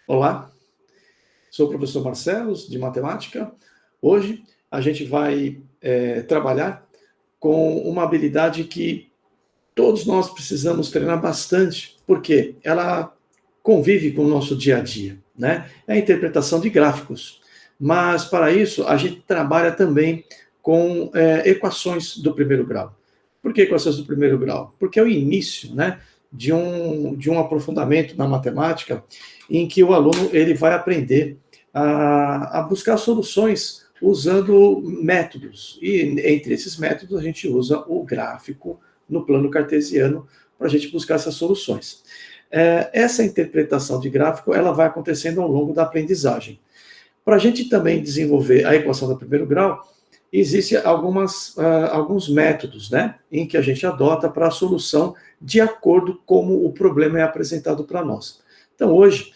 Olá, sou o professor Marcelo, de matemática. Hoje a gente vai trabalhar com uma habilidade que todos nós precisamos treinar bastante, porque ela convive com o nosso dia a dia, né? É a interpretação de gráficos. Mas, para isso, a gente trabalha também com equações do primeiro grau. Por que equações do primeiro grau? Porque é o início, né, de um aprofundamento na matemática em que o aluno ele vai aprender a buscar soluções usando métodos. E entre esses métodos a gente usa o gráfico no plano cartesiano para a gente buscar essas soluções. Essa interpretação de gráfico ela vai acontecendo ao longo da aprendizagem. Para a gente também desenvolver a equação do primeiro grau, existem alguns métodos, né, em que a gente adota para a solução de acordo com como o problema é apresentado para nós. Então, hoje,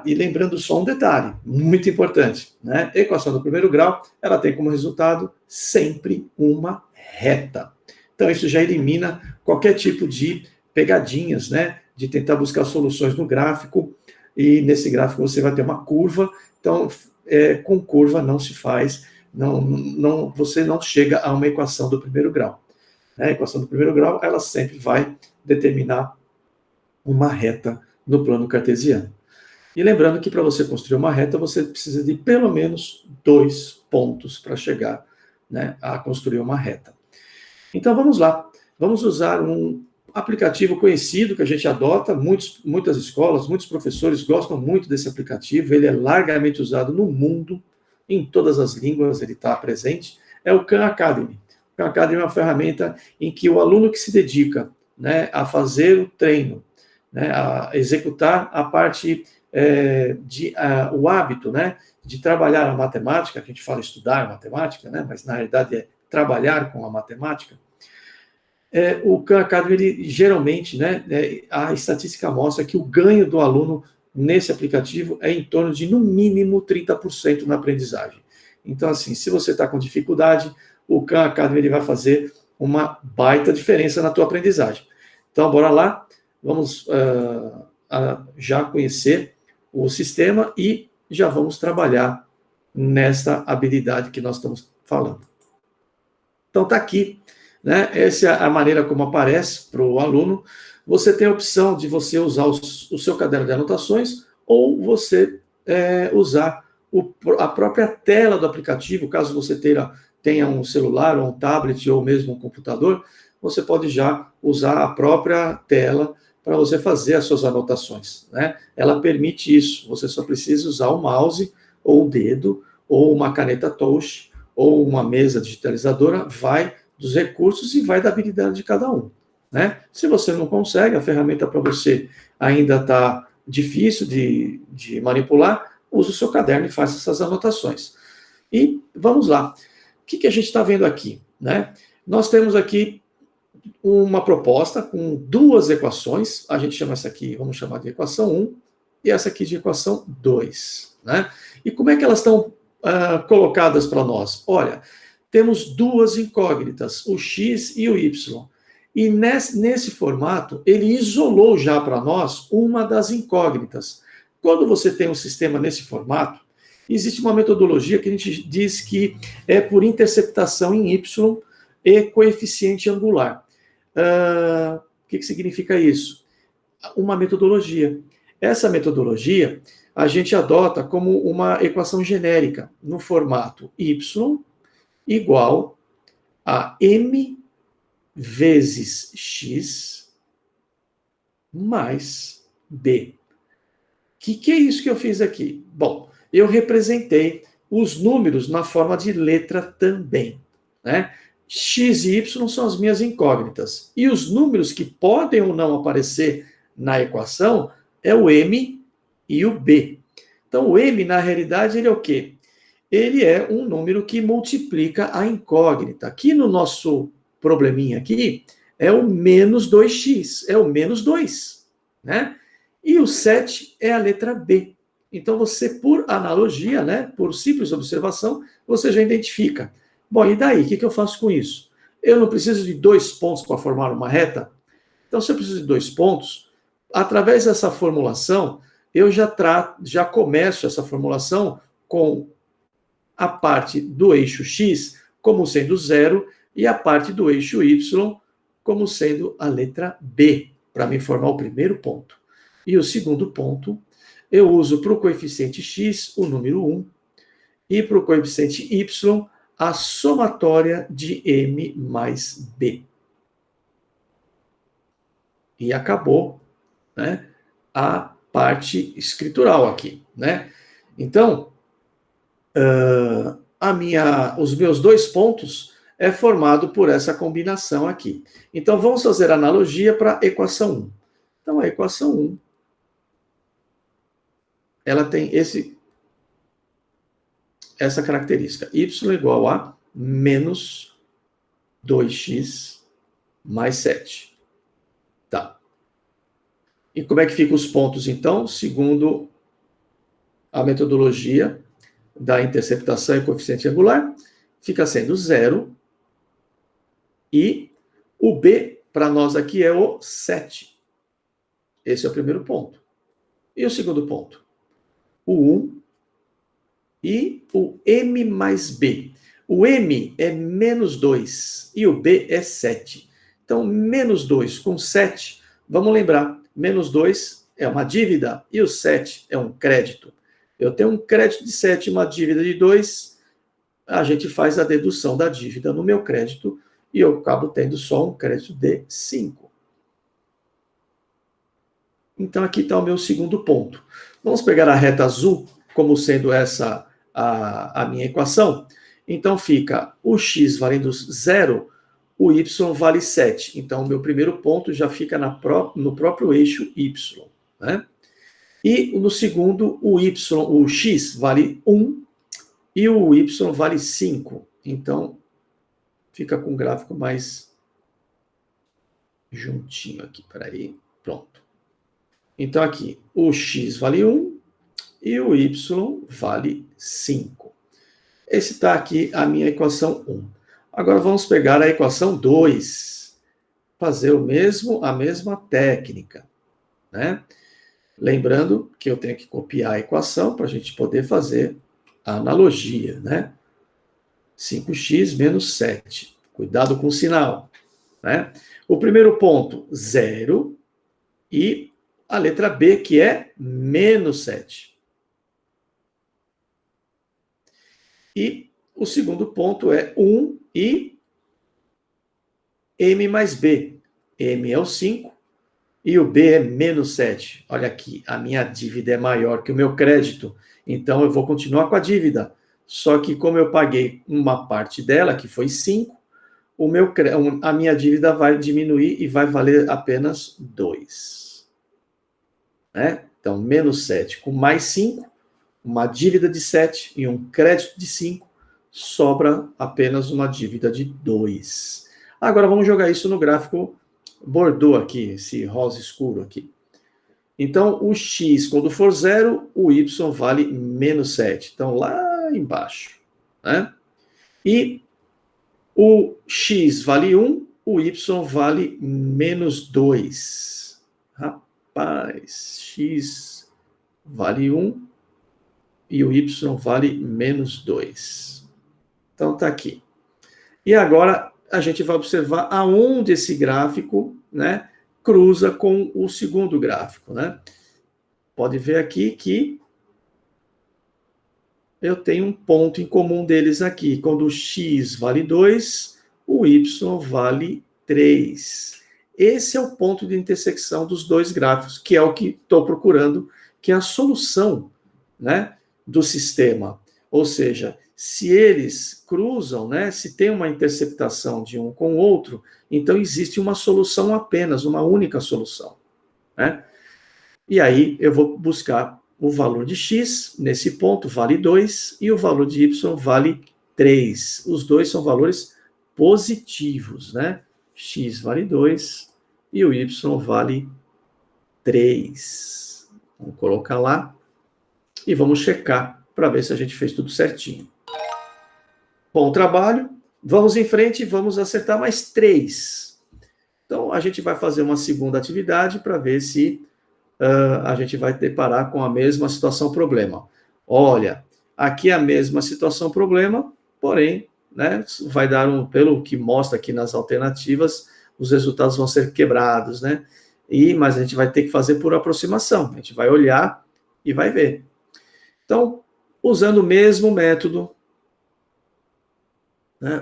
e lembrando só um detalhe, muito importante, né, a equação do primeiro grau, ela tem como resultado sempre uma reta. Então, isso já elimina qualquer tipo de pegadinhas, né, de tentar buscar soluções no gráfico, e nesse gráfico você vai ter uma curva, então, com curva não se faz, você não chega a uma equação do primeiro grau. A equação do primeiro grau, ela sempre vai determinar uma reta no plano cartesiano. E lembrando que para você construir uma reta, você precisa de pelo menos 2 pontos para chegar, né, a construir uma reta. Então vamos lá, vamos usar um aplicativo conhecido que a gente adota, muitas escolas, muitos professores gostam muito desse aplicativo, ele é largamente usado no mundo, em todas as línguas ele está presente, é o Khan Academy. O Khan Academy é uma ferramenta em que o aluno que se dedica, né, a fazer o treino, né, a executar a parte o hábito, né, de trabalhar a matemática, a gente fala estudar matemática, né, mas na realidade é trabalhar com a matemática. O Khan Academy, ele, geralmente, né, a estatística mostra que o ganho do aluno nesse aplicativo é em torno de, no mínimo, 30% na aprendizagem. Então, assim, se você está com dificuldade, o Khan Academy ele vai fazer uma baita diferença na tua aprendizagem. Então, bora lá, vamos já conhecer o sistema e já vamos trabalhar nessa habilidade que nós estamos falando. Então, está aqui, né? Essa é a maneira como aparece para o aluno. Você tem a opção de você usar o seu caderno de anotações ou você usar a própria tela do aplicativo, caso você tenha um celular, ou um tablet, ou mesmo um computador, você pode já usar a própria tela para você fazer as suas anotações, né? Ela permite isso, você só precisa usar o mouse, ou o dedo, ou uma caneta touch, ou uma mesa digitalizadora, vai dos recursos e vai da habilidade de cada um, né? Se você não consegue, a ferramenta para você ainda está difícil de manipular, use o seu caderno e faça essas anotações. E vamos lá. O que a gente está vendo aqui, né? Nós temos aqui uma proposta com duas equações, a gente chama essa aqui, vamos chamar de equação 1, e essa aqui de equação 2, né? E como é que elas estão colocadas para nós? Olha, temos duas incógnitas, o x e o y. E nesse formato, ele isolou já para nós uma das incógnitas. Quando você tem um sistema nesse formato, existe uma metodologia que a gente diz que é por interceptação em y e coeficiente angular. O que significa isso? Uma metodologia. Essa metodologia a gente adota como uma equação genérica no formato y igual a m vezes x mais b. O que é isso que eu fiz aqui? Bom, eu representei os números na forma de letra também, né? X e y são as minhas incógnitas. E os números que podem ou não aparecer na equação é o m e o b. Então, o m, na realidade, ele é o quê? Ele é um número que multiplica a incógnita. Aqui no nosso probleminha aqui, é o menos 2x, é o menos 2, né? E o 7 é a letra B. Então, você, por analogia, né, por simples observação, você já identifica. Bom, e daí? O que eu faço com isso? Eu não preciso de 2 pontos para formar uma reta? Então, se eu preciso de 2 pontos, através dessa formulação, eu já começo essa formulação com a parte do eixo x como sendo 0 e a parte do eixo y como sendo a letra B, para me formar o primeiro ponto. E o segundo ponto, eu uso para o coeficiente x o número 1 e para o coeficiente y a somatória de m mais b. E acabou, né, a parte escritural aqui, né? Então, os meus dois pontos é formado por essa combinação aqui. Então, vamos fazer analogia para a equação 1. Então, a equação 1, ela tem essa característica. Y igual a menos 2x mais 7. Tá. E como é que ficam os pontos, então? Segundo a metodologia da interceptação e coeficiente angular, fica sendo 0. E o B, para nós aqui, é o 7. Esse é o primeiro ponto. E o segundo ponto? O 1 e o M mais B. O M é menos 2 e o B é 7. Então, menos 2 com 7, vamos lembrar, menos 2 é uma dívida e o 7 é um crédito. Eu tenho um crédito de 7 e uma dívida de 2, a gente faz a dedução da dívida no meu crédito e eu acabo tendo só um crédito de 5. Então, aqui está o meu segundo ponto. Vamos pegar a reta azul como sendo essa a minha equação. Então, fica o x valendo 0, o y vale 7. Então, o meu primeiro ponto já fica no próprio eixo y. Né? E no segundo, o x vale 1 e o y vale 5. Então, fica com um gráfico mais juntinho aqui. Peraí, pronto. Então, aqui, o x vale 1 e o y vale 5. Esse está aqui a minha equação 1. Agora, vamos pegar a equação 2. Fazer a mesma técnica. Né? Lembrando que eu tenho que copiar a equação para a gente poder fazer a analogia. Né? 5x menos 7. Cuidado com o sinal. Né? O primeiro ponto, 0. E a letra B, que é menos 7. E o segundo ponto é 1 e M mais B. M é o 5 e o B é menos 7. Olha aqui, a minha dívida é maior que o meu crédito, então eu vou continuar com a dívida. Só que como eu paguei uma parte dela, que foi 5, a minha dívida vai diminuir e vai valer apenas 2. Né? Então, menos 7 com mais 5, uma dívida de 7 e um crédito de 5, sobra apenas uma dívida de 2. Agora vamos jogar isso no gráfico Bordeaux aqui, esse rosa escuro aqui. Então, o x, quando for 0, o y vale menos 7. Então, lá embaixo. Né? E o x vale 1, o y vale menos 2. Rapaz, x vale 1 e o y vale menos 2. Então, está aqui. E agora, a gente vai observar aonde esse gráfico, né, cruza com o segundo gráfico. Né? Pode ver aqui que eu tenho um ponto em comum deles aqui. Quando o x vale 2, o y vale 3. Esse é o ponto de intersecção dos dois gráficos, que é o que estou procurando, que é a solução, né, do sistema. Ou seja, se eles cruzam, né, se tem uma interceptação de um com o outro, então existe uma solução apenas, uma única solução. Né? E aí eu vou buscar o valor de x, nesse ponto vale 2, e o valor de y vale 3. Os dois são valores positivos, né? X vale 2 e o y vale 3. Vamos colocar lá e vamos checar para ver se a gente fez tudo certinho. Bom trabalho. Vamos em frente e vamos acertar mais 3. Então, a gente vai fazer uma segunda atividade para ver se a gente vai deparar com a mesma situação-problema. Olha, aqui é a mesma situação-problema, porém, né, vai dar pelo que mostra aqui nas alternativas, os resultados vão ser quebrados, né? Mas a gente vai ter que fazer por aproximação, a gente vai olhar e vai ver. Então, usando o mesmo método, né,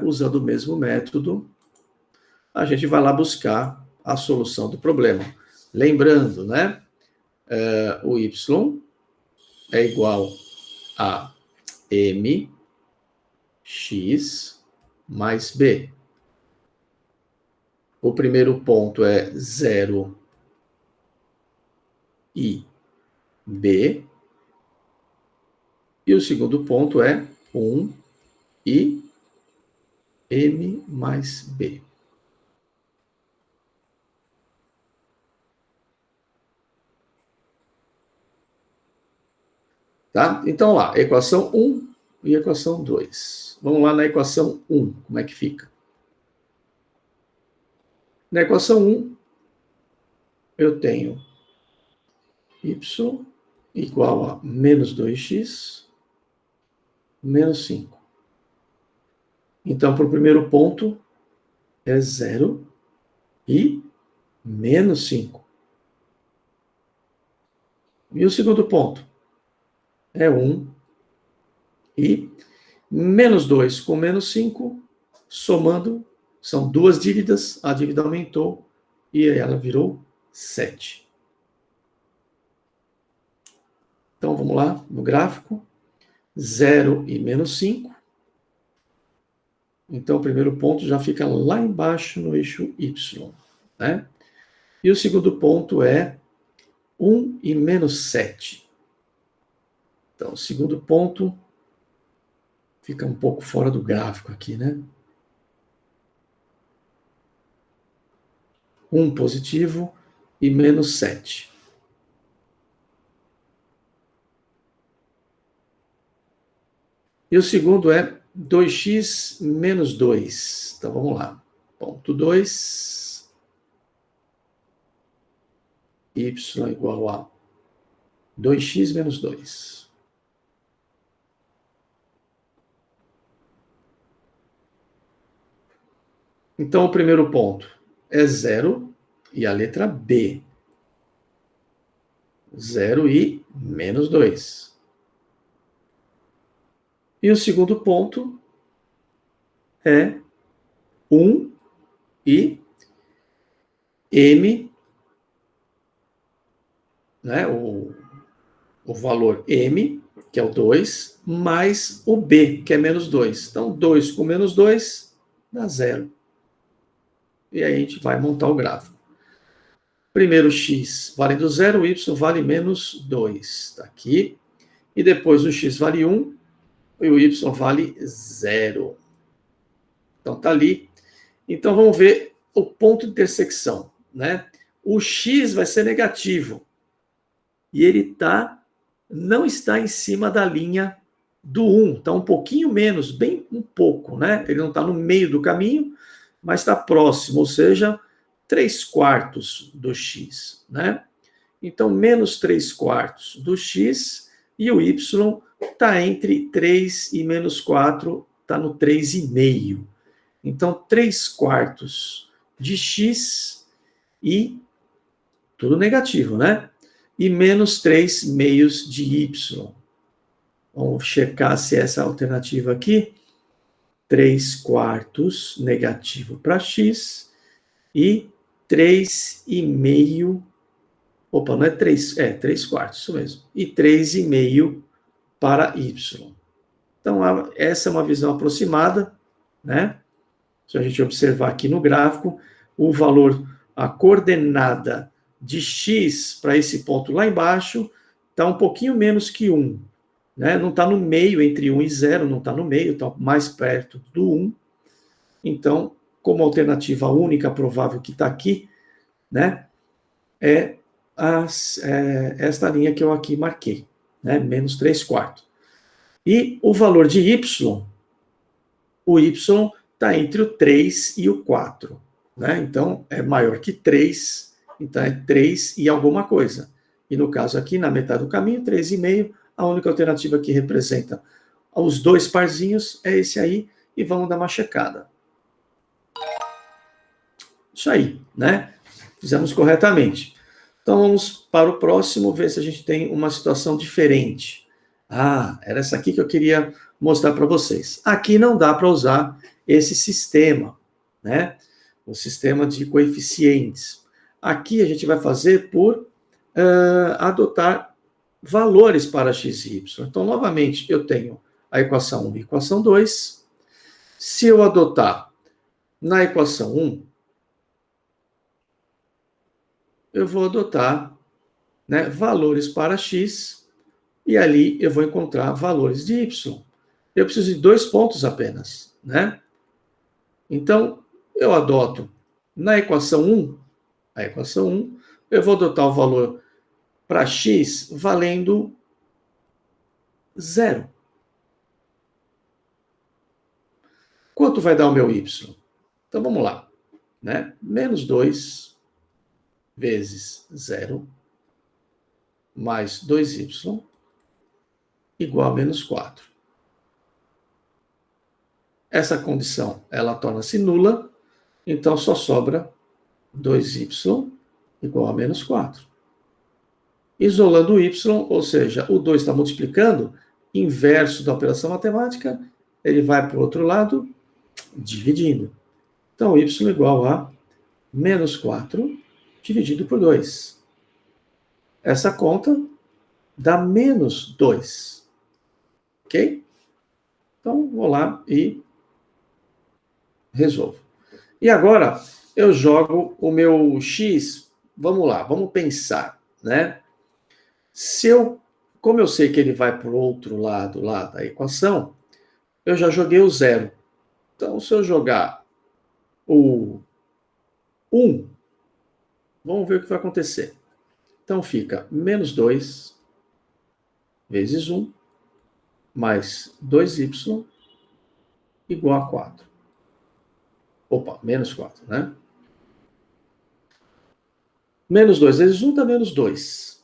a gente vai lá buscar a solução do problema. Lembrando, né, o y é igual a mx mais b. O primeiro ponto é 0 e b. E o segundo ponto é 1 e m mais b. Tá? Então, lá, equação 1 e equação 2. Vamos lá na equação 1, como é que fica? Na equação 1, eu tenho y igual a menos 2x menos 5. Então, para o primeiro ponto, é 0 e menos 5. E o segundo ponto? É 1 e menos 2 com menos 5, somando, são duas dívidas, a dívida aumentou e ela virou 7. Então, vamos lá, no gráfico, 0 e menos 5. Então, o primeiro ponto já fica lá embaixo no eixo Y, né? E o segundo ponto é 1 e menos 7. Então, o segundo ponto fica um pouco fora do gráfico aqui, né? 1 positivo e menos 7. E o segundo é 2x menos 2. Então, vamos lá. Ponto 2. Y igual a 2x menos 2. Então, o primeiro ponto é 0 e a letra B. 0 e menos 2. E o segundo ponto é 1 e m, né, o valor m, que é o 2, mais o b, que é menos 2. Então, 2 com menos 2 dá 0. E aí a gente vai montar o gráfico. Primeiro x vale do 0, o y vale menos 2. Está aqui. E depois o x vale 1 e o y vale 0. Então, está ali. Então, vamos ver o ponto de intersecção, né? O x vai ser negativo. E ele não está em cima da linha do 1. Está um pouquinho menos, bem um pouco, né? Ele não está no meio do caminho, mas está próximo, ou seja, 3/4 do x, né? Então, menos 3/4 do x e o y está entre 3 e menos 4, está no 3,5. Então, 3/4 de x e tudo negativo, né? E menos 3 meios de y. Vamos checar se essa alternativa aqui, 3/4 negativo para x e 3,5, opa, não é 3, 3/4, isso mesmo, e 3,5 para y. Então, essa é uma visão aproximada, né? Se a gente observar aqui no gráfico, o valor, a coordenada de x para esse ponto lá embaixo está um pouquinho menos que 1. Né? Não está no meio, entre 1 e 0, não está no meio, está mais perto do 1. Então, como alternativa única provável que está aqui, né, é esta linha que eu aqui marquei, né, menos 3/4. E o valor de y, o y está entre o 3 e o 4. Né? Então, é maior que 3, então é 3 e alguma coisa. E no caso aqui, na metade do caminho, 3,5, a única alternativa que representa os dois parzinhos é esse aí, e vamos dar uma checada. Isso aí, né? Fizemos corretamente. Então vamos para o próximo, ver se a gente tem uma situação diferente. Ah, era essa aqui que eu queria mostrar para vocês. Aqui não dá para usar esse sistema, né? O sistema de coeficientes. Aqui a gente vai fazer por adotar valores para x e y. Então, novamente, eu tenho a equação 1 e a equação 2. Se eu adotar na equação 1, eu vou adotar, né, valores para x, e ali eu vou encontrar valores de y. Eu preciso de 2 pontos apenas, né? Então, eu adoto na equação 1, a equação 1, eu vou adotar o valor para x valendo 0. Quanto vai dar o meu y? Então, vamos lá, né? Menos 2 vezes 0 mais 2y igual a menos 4. Essa condição, ela torna-se nula, então só sobra 2y igual a menos 4. Isolando o y, ou seja, o 2 está multiplicando, inverso da operação matemática, ele vai para o outro lado, dividindo. Então, y igual a menos 4 dividido por 2. Essa conta dá menos 2. Ok? Então, vou lá e resolvo. E agora, eu jogo o meu x. Vamos lá, vamos pensar, né? Como eu sei que ele vai para o outro lado lá da equação, eu já joguei o 0. Então, se eu jogar o 1, vamos ver o que vai acontecer. Então, fica menos 2 vezes 1 mais 2y igual a 4. Opa, menos 4, né? Menos 2 vezes 1 dá menos 2.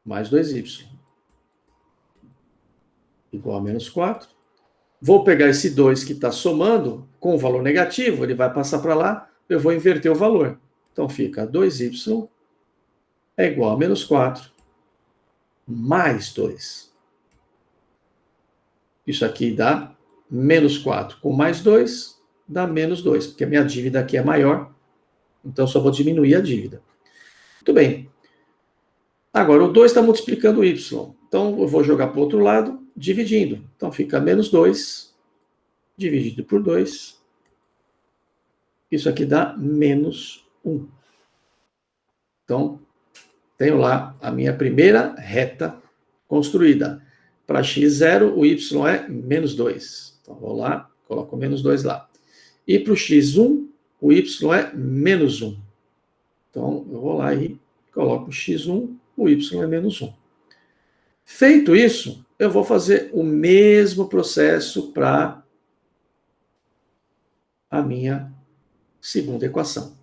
Mais 2y igual a menos 4. Vou pegar esse 2 que está somando com o valor negativo, ele vai passar para lá, eu vou inverter o valor. Então fica 2y é igual a menos 4 mais 2. Isso aqui dá menos 4 com mais 2, dá menos 2, porque a minha dívida aqui é maior, então só vou diminuir a dívida. Muito bem. Agora, o 2 está multiplicando o y. Então, eu vou jogar para o outro lado, dividindo. Então, fica menos 2 dividido por 2. Isso aqui dá menos 1. Então, tenho lá a minha primeira reta construída. Para x0, o y é menos 2. Então, vou lá, coloco menos 2 lá. E para o x1, o y é menos 1. Então, eu vou lá e coloco x1, o y é menos 1. Feito isso, eu vou fazer o mesmo processo para a minha segunda equação.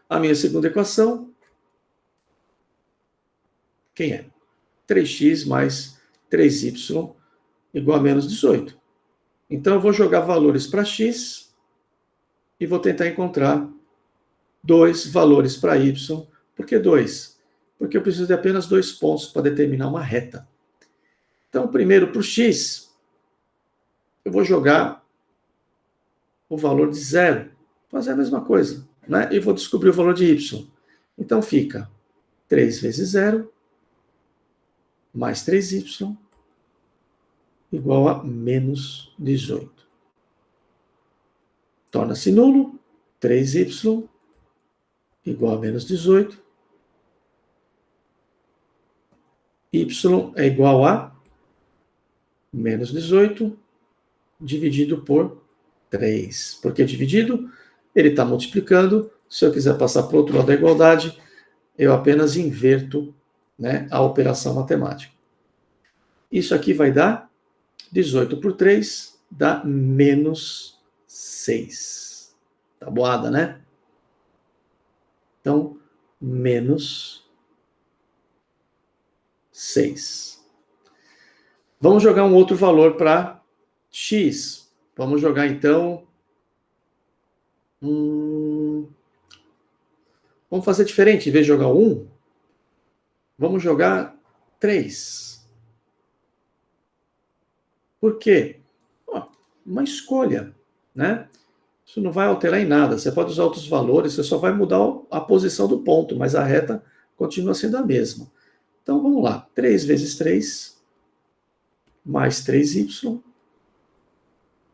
A minha segunda equação, quem é? 3x mais 3y igual a menos 18. Então, eu vou jogar valores para x e vou tentar encontrar 2 valores para y. Por que 2? Porque eu preciso de apenas 2 pontos para determinar uma reta. Então, primeiro, para o x, eu vou jogar o valor de 0. Fazer a mesma coisa, né? E vou descobrir o valor de y. Então, fica 3 vezes 0 mais 3y igual a menos 18. Torna-se nulo. 3y igual a menos 18. Y é igual a menos 18 dividido por 3. Por que dividido? Ele está multiplicando. Se eu quiser passar para o outro lado da igualdade, eu apenas inverto, né, a operação matemática. Isso aqui vai dar 18 por 3, dá menos 6. Tá boada, né? Então, menos 6. Vamos jogar um outro valor para x. Vamos jogar, então... Vamos fazer diferente. Em vez de jogar 1, vamos jogar 3. Por quê? Uma escolha, né? Isso não vai alterar em nada. Você pode usar outros valores, você só vai mudar a posição do ponto, mas a reta continua sendo a mesma. Então, vamos lá. 3 vezes 3, mais 3y,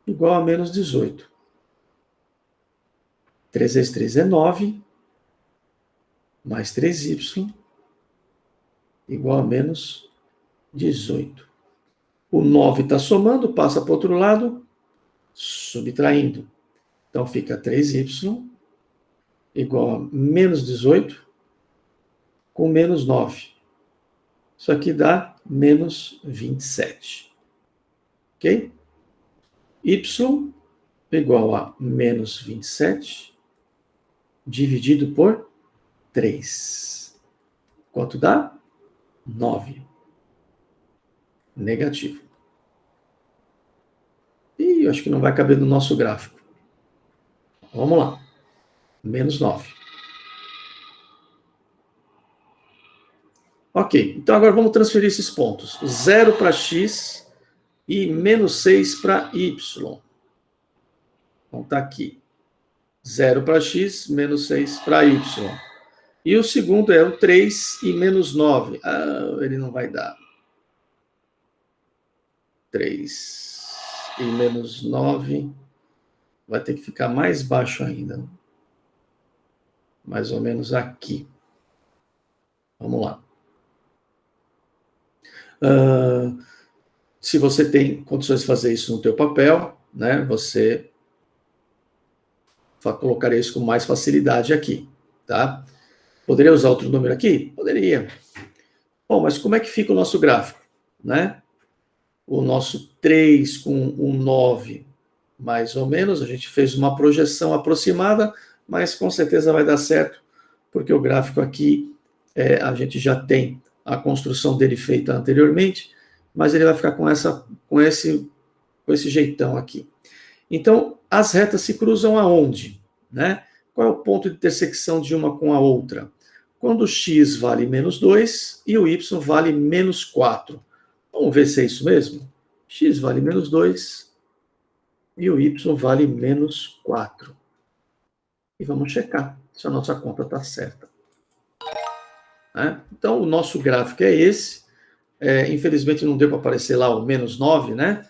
igual a menos 18. 3 vezes 3 é 9, mais 3y, igual a menos 18. O 9 está somando, passa para o outro lado, subtraindo. Então, fica 3y igual a menos 18 com menos 9. Isso aqui dá menos 27. Ok? Y igual a menos 27 dividido por 3. Quanto dá? 9. Negativo. E eu acho que não vai caber no nosso gráfico. Vamos lá. Menos 9. Ok, então agora vamos transferir esses pontos. 0 para x e menos 6 para y. Então está aqui. 0 para x, menos 6 para y. E o segundo é o 3 e menos 9. Ele não vai dar. 3 e menos 9 vai ter que ficar mais baixo ainda. Mais ou menos aqui. Vamos lá. Se você tem condições de fazer isso no teu papel, né, você colocaria isso com mais facilidade aqui, tá? Poderia usar outro número aqui? Poderia. Bom, mas como é que fica o nosso gráfico, né? O nosso 3 com um 9, mais ou menos, a gente fez uma projeção aproximada, mas com certeza vai dar certo, porque o gráfico aqui, a gente já tem a construção dele feita anteriormente, mas ele vai ficar com esse jeitão aqui. Então, as retas se cruzam aonde, né? Qual é o ponto de intersecção de uma com a outra? Quando o x vale menos 2 e o y vale menos 4. Vamos ver se é isso mesmo? X vale menos 2 e o y vale menos 4. E vamos checar se a nossa conta está certa. Então, o nosso gráfico é esse. Infelizmente, não deu para aparecer lá o menos 9, né?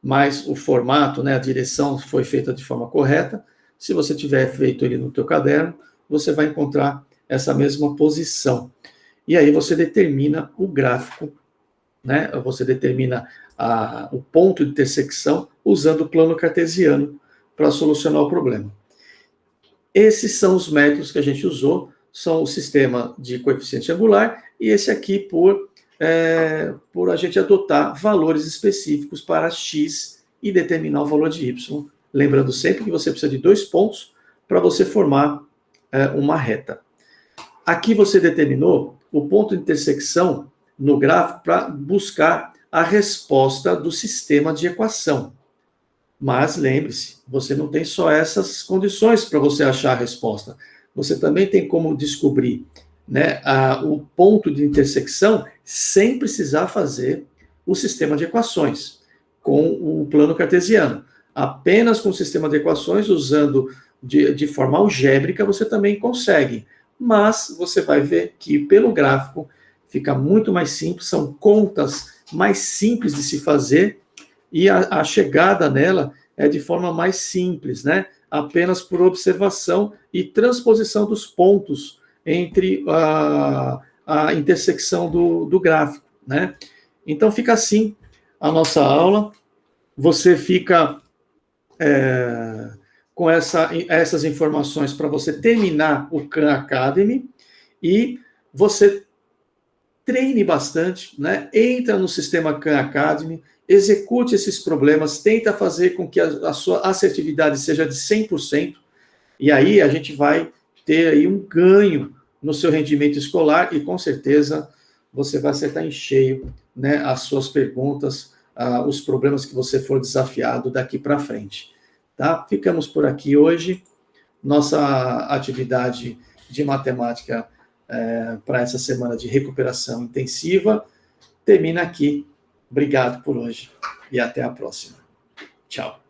Mas o formato, né, a direção foi feita de forma correta. Se você tiver feito ele no teu caderno, você vai encontrar essa mesma posição. E aí você determina o gráfico, né? Você determina o ponto de intersecção usando o plano cartesiano para solucionar o problema. Esses são os métodos que a gente usou, são o sistema de coeficiente angular e esse aqui por a gente adotar valores específicos para x e determinar o valor de y. Lembrando sempre que você precisa de 2 pontos para você formar uma reta. Aqui você determinou o ponto de intersecção no gráfico para buscar a resposta do sistema de equação. Mas lembre-se, você não tem só essas condições para você achar a resposta. Você também tem como descobrir, né, o ponto de intersecção sem precisar fazer o sistema de equações com o plano cartesiano. Apenas com o sistema de equações, usando de forma algébrica, você também consegue. Mas você vai ver que pelo gráfico fica muito mais simples, são contas mais simples de se fazer e a chegada nela é de forma mais simples, né? Apenas por observação e transposição dos pontos entre a intersecção do gráfico, né? Então fica assim a nossa aula, você fica com essas informações para você terminar o Khan Academy e você treine bastante, né? Entra no sistema Khan Academy, execute esses problemas, tenta fazer com que a sua assertividade seja de 100%, e aí a gente vai ter aí um ganho no seu rendimento escolar e, com certeza, você vai acertar em cheio, né, as suas perguntas, os problemas que você for desafiado daqui para frente. Tá? Ficamos por aqui hoje. Nossa atividade de matemática para essa semana de recuperação intensiva termina aqui. Obrigado por hoje e até a próxima. Tchau.